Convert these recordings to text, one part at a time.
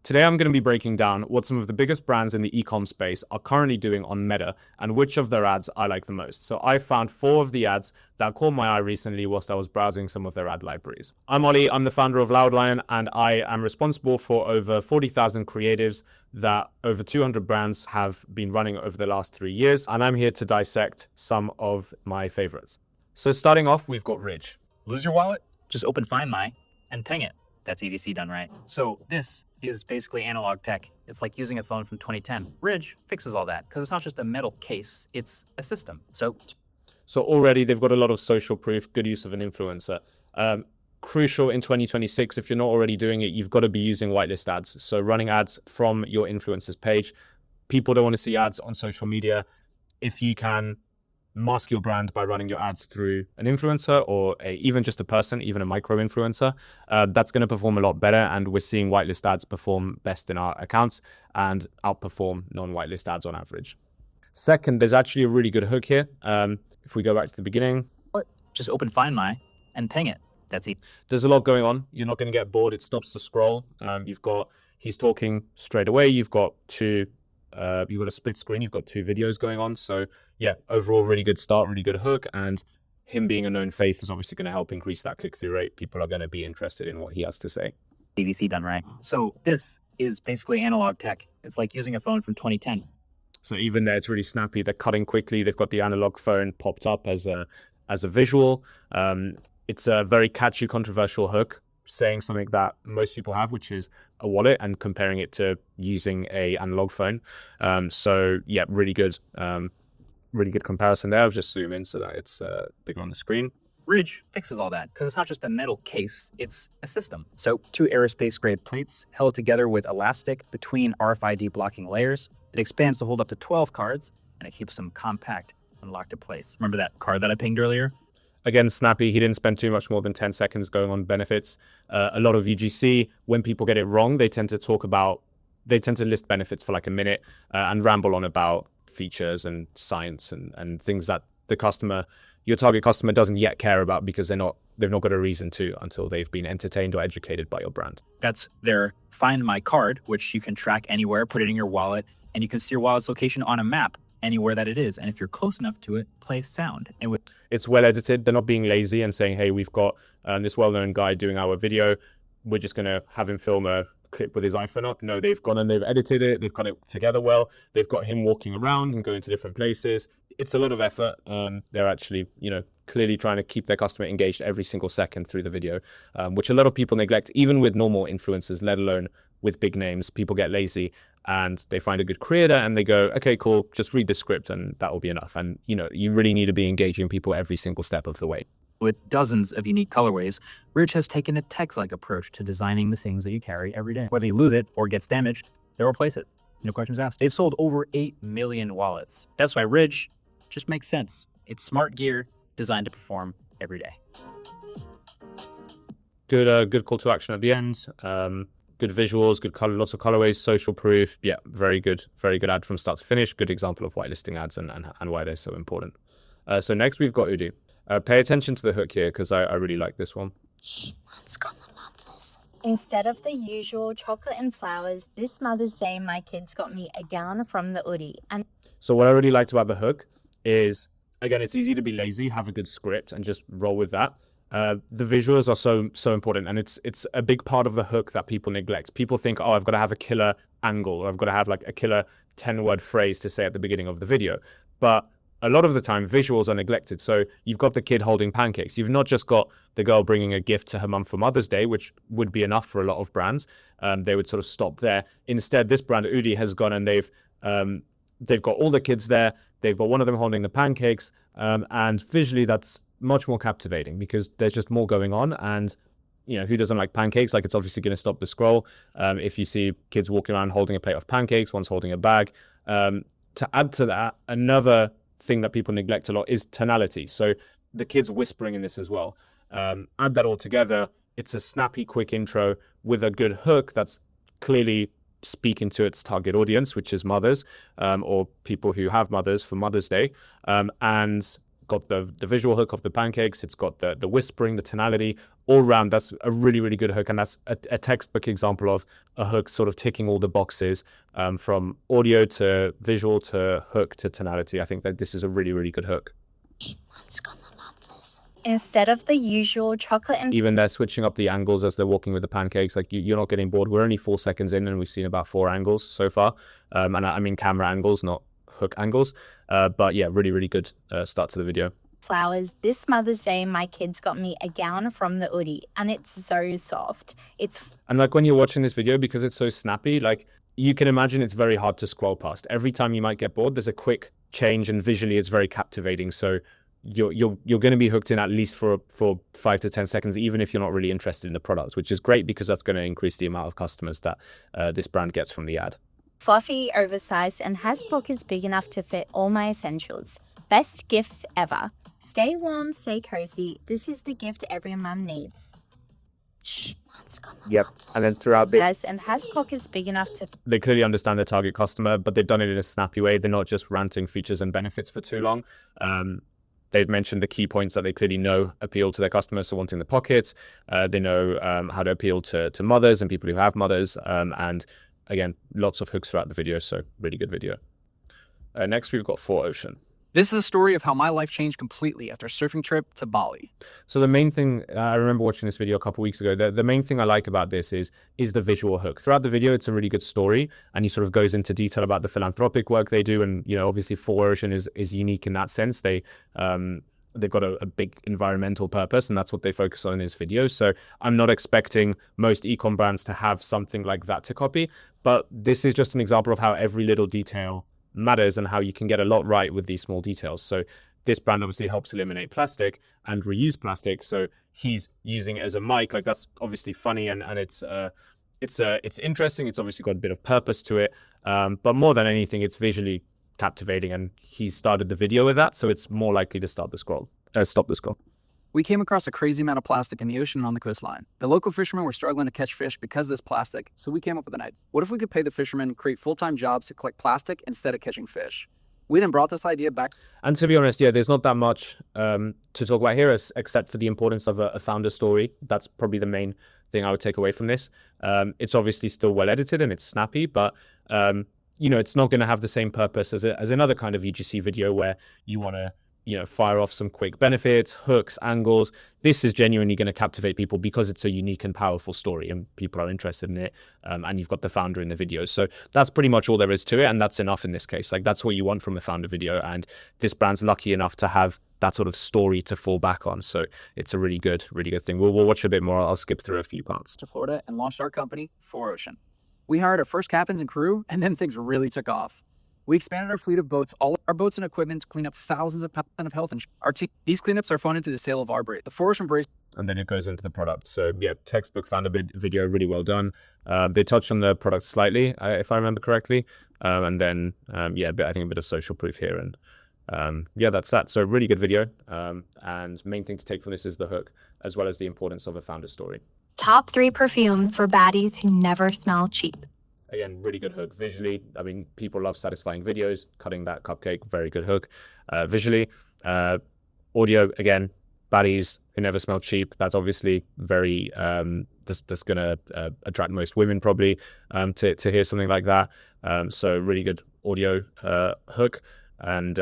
Today, I'm going to be breaking down what some of the biggest brands in the ecom space are currently doing on Meta and which of their ads I like the most. So I found 4 of the ads that caught my eye recently whilst I was browsing some of their ad libraries. I'm Ollie, I'm the founder of Loudlion, and I am responsible for over 40,000 creatives that over 200 brands have been running over the last 3 years. And I'm here to dissect some of my favorites. So starting off, we've got Ridge. Lose your wallet? Just open Find My and ping it. That's EDC done right. So this is basically analog tech. It's like using a phone from 2010. Ridge fixes all that because it's not just a metal case, it's a system. So already they've got a lot of social proof, good use of an influencer. Crucial in 2026, if you're not already doing it, you've got to be using whitelist ads. So running ads from your influencer's page. People don't want to see ads on social media. If you can mask your brand by running your ads through an influencer or even just a person, even a micro influencer, that's going to perform a lot better. And we're seeing whitelist ads perform best in our accounts and outperform non-whitelist ads on average. Second, there's actually a really good hook here. If we go back to the beginning, just open Find My and ping it. That's it. There's a lot going on. You're not going to get bored. It stops the scroll. He's talking straight away. You've got a split screen. You've got 2 videos going on. So yeah, overall, really good start, really good hook. And him being a known face is obviously going to help increase that click-through rate. People are going to be interested in what he has to say. EDC done right. So this is basically analog tech. It's like using a phone from 2010. So even there, it's really snappy. They're cutting quickly. They've got the analog phone popped up as a visual. It's a very catchy, controversial hook, saying something that most people have, which is a wallet, and comparing it to using a analog phone. So yeah, really good comparison there. I'll just zoom in so that it's bigger on the screen. Ridge fixes all that because it's not just a metal case, it's a system. So 2 aerospace grade plates held together with elastic between RFID blocking layers. It expands to hold up to 12 cards and it keeps them compact and locked in place. Remember that card that I pinged earlier? Again, snappy. He didn't spend too much more than 10 seconds going on benefits. A lot of UGC, when people get it wrong, they tend to list benefits for like a minute and ramble on about features and science and things that your target customer doesn't yet care about because they've not got a reason to until they've been entertained or educated by your brand. That's their Find My card, which you can track anywhere, put it in your wallet, and you can see your wallet's location on a map anywhere that it is. And if you're close enough to it, play sound. And it's well edited. They're not being lazy and saying, hey, we've got this well-known guy doing our video. We're just going to have him film a clip with his iPhone up. No, they've gone and they've edited it. They've got it together well. They've got him walking around and going to different places. It's a lot of effort. They're actually, clearly trying to keep their customer engaged every single second through the video, which a lot of people neglect, even with normal influencers, let alone with big names. People get lazy and they find a good creator and they go, okay, cool, just read the script and that will be enough. And, you really need to be engaging people every single step of the way. With dozens of unique colorways, Ridge has taken a tech-like approach to designing the things that you carry every day. Whether you lose it or gets damaged, they'll replace it. No questions asked. They've sold over 8 million wallets. That's why Ridge just makes sense. It's smart gear designed to perform every day. Good call to action at the end. Good visuals, good color, lots of colorways, social proof. Yeah, very good ad from start to finish. Good example of whitelisting ads and why they're so important. So next we've got Oodie. Pay attention to the hook here because I really like this one. She's gonna love this. Instead of the usual chocolate and flowers, this Mother's Day my kids got me a gown from the Oodie. And so what I really liked about the hook is, again, it's easy to be lazy, have a good script and just roll with that. The visuals are so important, and it's a big part of the hook that people neglect. People think, oh, I've got to have a killer angle, or I've got to have like a killer 10-word phrase to say at the beginning of the video. But a lot of the time, visuals are neglected. So you've got the kid holding pancakes. You've not just got the girl bringing a gift to her mum for Mother's Day, which would be enough for a lot of brands. They would sort of stop there. Instead, this brand, Oodie, has gone and they've got all the kids there. They've got one of them holding the pancakes, and visually that's much more captivating because there's just more going on. And who doesn't like pancakes? Like, it's obviously going to stop the scroll. If you see kids walking around holding a plate of pancakes, one's holding a bag. To add to that, another thing that people neglect a lot is tonality. So the kids whispering in this as well. Add that all together. It's a snappy, quick intro with a good hook that's clearly speaking to its target audience, which is mothers, or people who have mothers for Mother's Day. And got the visual hook of the pancakes. It's got the whispering, the tonality, all around. That's a really, really good hook. And that's a textbook example of a hook sort of ticking all the boxes, from audio to visual to hook to tonality. I think that this is a really, really good hook. Everyone's gonna love this. Instead of the usual chocolate and Even they're switching up the angles as they're walking with the pancakes. Like you're not getting bored. We're only 4 seconds in and we've seen about 4 angles so far. And I mean camera angles, not hook angles. But yeah, really, really good start to the video. flowers, this Mother's Day, my kids got me a gown from the Oodie, and it's so soft. And like when you're watching this video, because it's so snappy, like you can imagine it's very hard to scroll past. Every time you might get bored, there's a quick change, and visually it's very captivating. So you're going to be hooked in at least for 5 to 10 seconds, even if you're not really interested in the product, which is great because that's going to increase the amount of customers that this brand gets from the ad. Fluffy, oversized, and has pockets big enough to fit all my essentials. Best gift ever. Stay warm, stay cozy. This is the gift every mum needs. Yep. And then throughout this, And has pockets big enough to they clearly understand their target customer, but they've done it in a snappy way. They're not just ranting features and benefits for too long. They've mentioned the key points that they clearly know appeal to their customers, so wanting the pockets. They know how to appeal to mothers and people who have mothers. And again, lots of hooks throughout the video, so really good video. Next, we've got 4Ocean. This is a story of how my life changed completely after a surfing trip to Bali. So the main thing, I remember watching this video a couple of weeks ago, the main thing I like about this is the visual hook. Throughout the video, it's a really good story, and he sort of goes into detail about the philanthropic work they do. And, you know, obviously 4Ocean is unique in that sense. They've got a big environmental purpose, and that's what they focus on in this video. So I'm not expecting most ecom brands to have something like that to copy, but this is just an example of how every little detail matters and how you can get a lot right with these small details. So this brand obviously helps eliminate plastic and reuse plastic. So he's using it as a mic. Like, that's obviously funny, and it's interesting. It's obviously got a bit of purpose to it. But more than anything, it's visually captivating, and he started the video with that, so it's more likely to stop the scroll. We came across a crazy amount of plastic in the ocean and on the coastline. The local fishermen were struggling to catch fish because of this plastic, so we came up with an idea. What if we could pay the fishermen and create full-time jobs to collect plastic instead of catching fish? We then brought this idea back. And to be honest, yeah, there's not that much to talk about here, except for the importance of a founder story. That's probably the main thing I would take away from this. It's obviously still well edited and it's snappy, but you know, it's not going to have the same purpose as another kind of UGC video where you want to, you know, fire off some quick benefits, hooks, angles. This is genuinely going to captivate people because it's a unique and powerful story and people are interested in it. And you've got the founder in the video. So that's pretty much all there is to it. And that's enough in this case. Like, that's what you want from a founder video. And this brand's lucky enough to have that sort of story to fall back on. So it's a really good thing. We'll watch a bit more. I'll skip through a few parts. To Florida and launched our company, 4Ocean. We hired our first captains and crew, and then things really took off. We expanded our fleet of boats, all our boats and equipment to clean up thousands of pounds of health insurance. These cleanups are funded through the sale of our brace. The 4Ocean brace. And then it goes into the product. So yeah, textbook founder video, really well done. They touched on the product slightly, if I remember correctly. And then, yeah, I think a bit of social proof here. And yeah, that's that. So really good video. And main thing to take from this is the hook, as well as the importance of a founder story. Top 3 perfumes for baddies who never smell cheap. Again, really good hook. Visually, I mean, people love satisfying videos. Cutting that cupcake, very good hook. Visually, audio, again, baddies who never smell cheap. That's obviously very, that's going to attract most women probably to hear something like that. So really good audio hook. And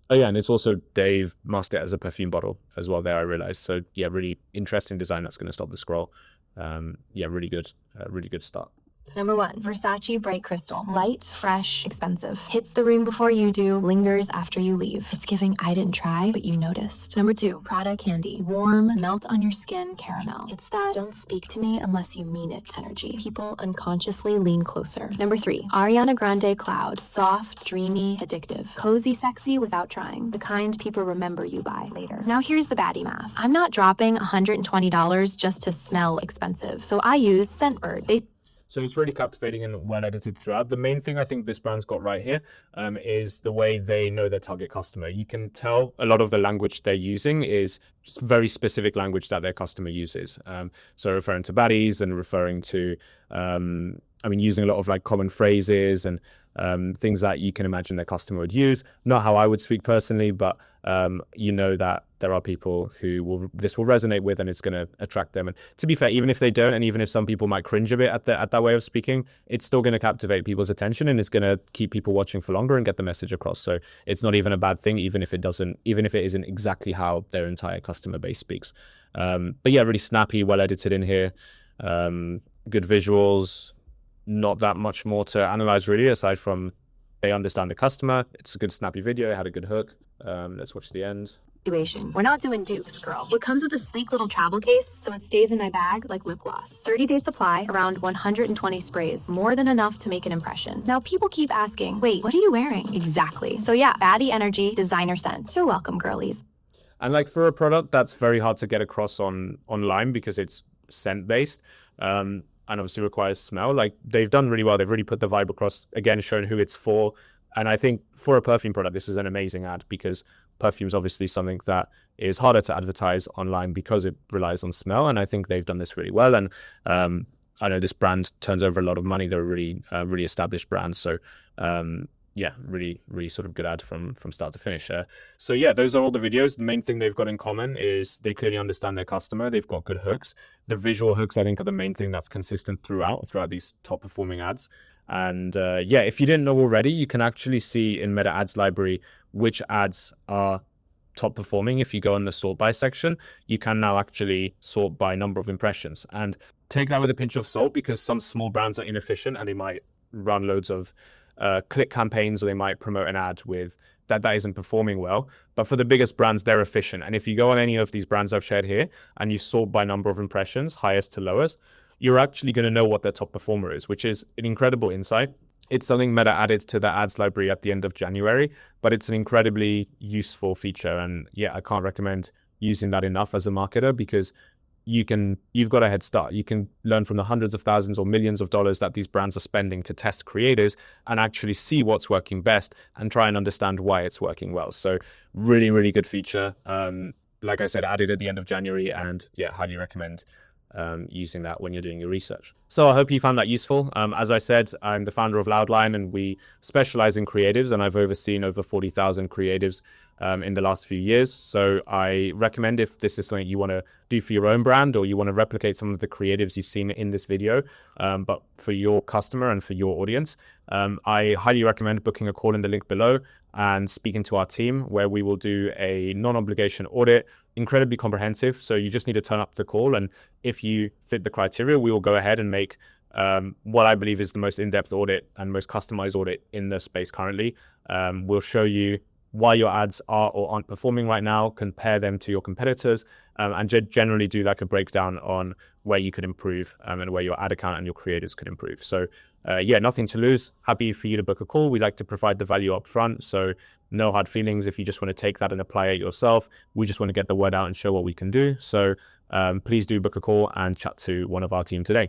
oh yeah, and it's also Dave masked it as a perfume bottle as well there, I realized. So yeah, really interesting design that's going to stop the scroll. Yeah, really good start. Number 1, Versace Bright Crystal. Light, fresh, expensive. Hits the room before you do, lingers after you leave. It's giving I didn't try, but you noticed. Number 2, Prada Candy. Warm, melt on your skin caramel. It's that don't speak to me unless you mean it energy. People unconsciously lean closer. Number 3, Ariana Grande Cloud. Soft, dreamy, addictive. Cozy, sexy without trying. The kind people remember you by later. Now here's the baddie math. I'm not dropping $120 just to smell expensive, so I use Scentbird. So it's really captivating and well edited throughout. The main thing I think this brand's got right here is the way they know their target customer. You can tell a lot of the language they're using is just very specific language that their customer uses. So referring to baddies and referring to, I mean, using a lot of like common phrases and things that you can imagine their customer would use. Not how I would speak personally, but you know that there are people who this will resonate with, and it's going to attract them. And to be fair, even if they don't, and even if some people might cringe a bit at that way of speaking, it's still going to captivate people's attention, and it's going to keep people watching for longer and get the message across. So it's not even a bad thing, even if it isn't exactly how their entire customer base speaks. But yeah, really snappy, well edited in here, good visuals, not that much more to analyze really, aside from they understand the customer. It's a good snappy video, it had a good hook. Let's watch the end. We're not doing dupes, girl. It comes with a sleek little travel case, so it stays in my bag like lip gloss. 30-day supply, around 120 sprays, more than enough to make an impression. Now, people keep asking, wait, what are you wearing? Exactly. So yeah, Baddie Energy designer scent. You're welcome, girlies. And like for a product that's very hard to get across online because it's scent based, and obviously requires smell, like they've done really well. They've really put the vibe across, again, shown who it's for. And I think for a perfume product, this is an amazing ad, because perfume is obviously something that is harder to advertise online because it relies on smell. And I think they've done this really well. And I know this brand turns over a lot of money. They're a really established brand. So yeah, really sort of good ad from start to finish. So yeah, those are all the videos. The main thing they've got in common is they clearly understand their customer. They've got good hooks. The visual hooks, I think, are the main thing that's consistent throughout these top performing ads. And yeah, if you didn't know already, you can actually see in Meta Ads Library which ads are top performing. If you go in the sort by section, you can now actually sort by number of impressions. And take that with a pinch of salt, because some small brands are inefficient and they might run loads of click campaigns, or they might promote an ad with that isn't performing well. But for the biggest brands, they're efficient. And if you go on any of these brands I've shared here and you sort by number of impressions, highest to lowest, you're actually going to know what their top performer is, which is an incredible insight. It's something Meta added to the ads library at the end of January, but it's an incredibly useful feature. And yeah, I can't recommend using that enough as a marketer, because you've got a head start. You can learn from the hundreds of thousands or millions of dollars that these brands are spending to test creators, and actually see what's working best and try and understand why it's working well. So really good feature. Like I said, added at the end of January, and yeah, highly recommend using that when you're doing your research. So I hope you found that useful. As I said, I'm the founder of Loudline, and we specialize in creatives, and I've overseen over 40,000 creatives in the last few years. So I recommend, if this is something you want to do for your own brand, or you want to replicate some of the creatives you've seen in this video, but for your customer and for your audience, I highly recommend booking a call in the link below and speaking to our team, where we will do a non-obligation audit, incredibly comprehensive. So you just need to turn up the call, and if you fit the criteria, we will go ahead and make what I believe is the most in-depth audit and most customized audit in the space currently. We'll show you why your ads are or aren't performing right now, compare them to your competitors, and generally do like a breakdown on where you could improve, and where your ad account and your creators could improve. So yeah, nothing to lose. Happy for you to book a call. We like to provide the value up front, so no hard feelings if you just want to take that and apply it yourself. We just want to get the word out and show what we can do. So please do book a call and chat to one of our team today.